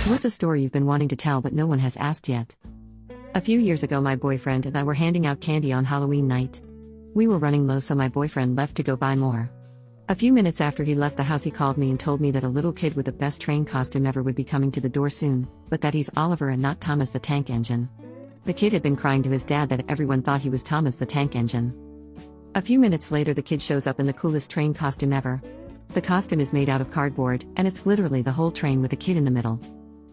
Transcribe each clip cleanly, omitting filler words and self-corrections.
What's a story you've been wanting to tell but no one has asked yet? A few years ago, my boyfriend and I were handing out candy on Halloween night. We were running low, so my boyfriend left to go buy more. A few minutes after he left the house, he called me and told me that a little kid with the best train costume ever would be coming to the door soon, but that he's Oliver and not Thomas the Tank Engine. The kid had been crying to his dad that everyone thought he was Thomas the Tank Engine. A few minutes later, the kid shows up in the coolest train costume ever. The costume is made out of cardboard, and it's literally the whole train with a kid in the middle.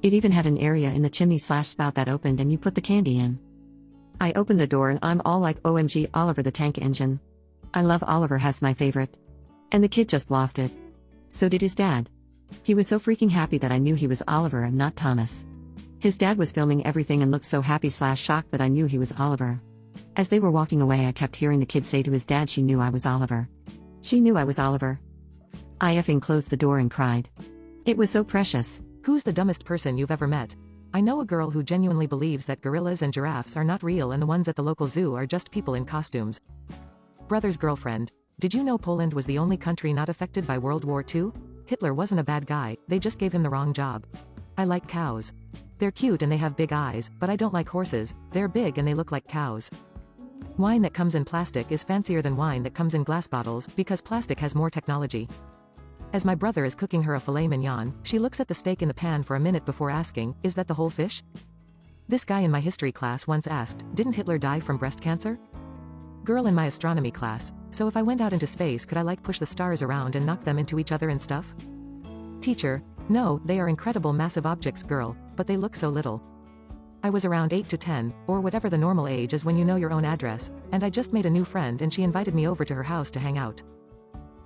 It even had an area in the chimney/spout that opened and you put the candy in. I opened the door and I'm all like, OMG, Oliver the Tank Engine. I love Oliver, has my favorite. And the kid just lost it. So did his dad. He was so freaking happy that I knew he was Oliver and not Thomas. His dad was filming everything and looked so happy/shocked that I knew he was Oliver. As they were walking away, I kept hearing the kid say to his dad she knew I was Oliver. She knew I was Oliver. I effing closed the door and cried. It was so precious. Who's the dumbest person you've ever met? I know a girl who genuinely believes that gorillas and giraffes are not real and the ones at the local zoo are just people in costumes. Brother's girlfriend. Did you know Poland was the only country not affected by World War II? Hitler wasn't a bad guy, they just gave him the wrong job. I like cows. They're cute and they have big eyes, but I don't like horses, they're big and they look like cows. Wine that comes in plastic is fancier than wine that comes in glass bottles because plastic has more technology. As my brother is cooking her a filet mignon, she looks at the steak in the pan for a minute before asking, is that the whole fish? This guy in my history class once asked, didn't Hitler die from breast cancer? Girl in my astronomy class, so if I went out into space could I like push the stars around and knock them into each other and stuff? Teacher, no, they are incredible massive objects girl, but they look so little. I was around 8 to 10, or whatever the normal age is when you know your own address, and I just made a new friend and she invited me over to her house to hang out.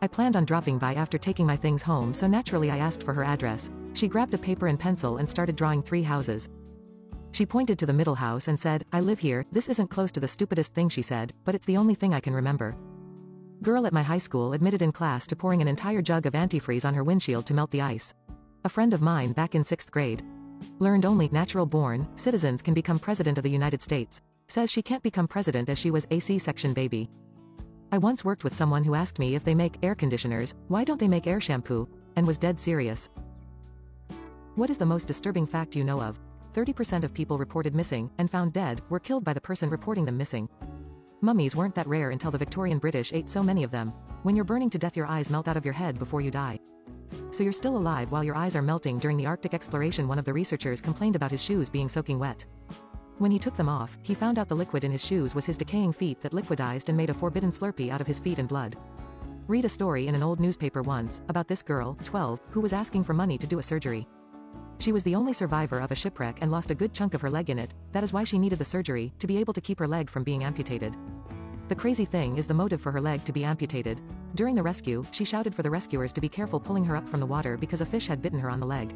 I planned on dropping by after taking my things home, so naturally I asked for her address. She grabbed a paper and pencil and started drawing 3 houses. She pointed to the middle house and said, I live here. This isn't close to the stupidest thing she said, but it's the only thing I can remember. Girl at my high school admitted in class to pouring an entire jug of antifreeze on her windshield to melt the ice. A friend of mine back in 6th grade. Learned only natural-born citizens can become president of the United States. Says she can't become president as she was a C-section baby. I once worked with someone who asked me if they make air conditioners, why don't they make air shampoo? And was dead serious. What is the most disturbing fact you know of? 30% of people reported missing, and found dead, were killed by the person reporting them missing. Mummies weren't that rare until the Victorian British ate so many of them. When you're burning to death, your eyes melt out of your head before you die. So you're still alive while your eyes are melting. During the Arctic exploration, one of the researchers complained about his shoes being soaking wet. When he took them off, he found out the liquid in his shoes was his decaying feet that liquidized and made a forbidden Slurpee out of his feet and blood. Read a story in an old newspaper once, about this girl, 12, who was asking for money to do a surgery. She was the only survivor of a shipwreck and lost a good chunk of her leg in it. That is why she needed the surgery, to be able to keep her leg from being amputated. The crazy thing is the motive for her leg to be amputated. During the rescue, she shouted for the rescuers to be careful pulling her up from the water because a fish had bitten her on the leg.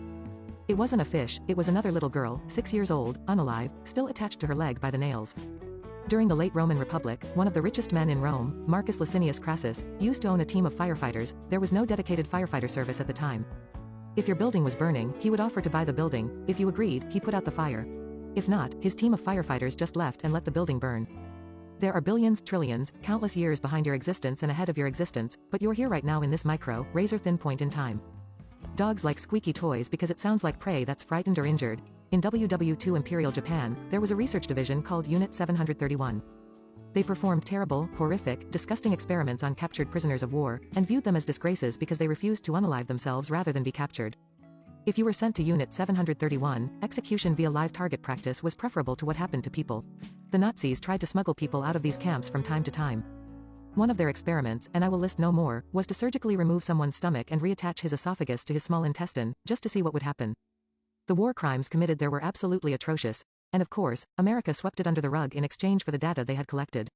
It wasn't a fish, it was another little girl, 6 years old, unalive, still attached to her leg by the nails. During the late Roman Republic, one of the richest men in Rome, Marcus Licinius Crassus, used to own a team of firefighters. There was no dedicated firefighter service at the time. If your building was burning, he would offer to buy the building. If you agreed, he put out the fire. If not, his team of firefighters just left and let the building burn. There are billions, trillions, countless years behind your existence and ahead of your existence, but you're here right now in this micro, razor-thin point in time. Dogs like squeaky toys because it sounds like prey that's frightened or injured. In WW2 Imperial Japan, there was a research division called Unit 731. They performed terrible, horrific, disgusting experiments on captured prisoners of war, and viewed them as disgraces because they refused to unalive themselves rather than be captured. If you were sent to Unit 731, execution via live target practice was preferable to what happened to people. The Nazis tried to smuggle people out of these camps from time to time. One of their experiments, and I will list no more, was to surgically remove someone's stomach and reattach his esophagus to his small intestine, just to see what would happen. The war crimes committed there were absolutely atrocious, and of course, America swept it under the rug in exchange for the data they had collected.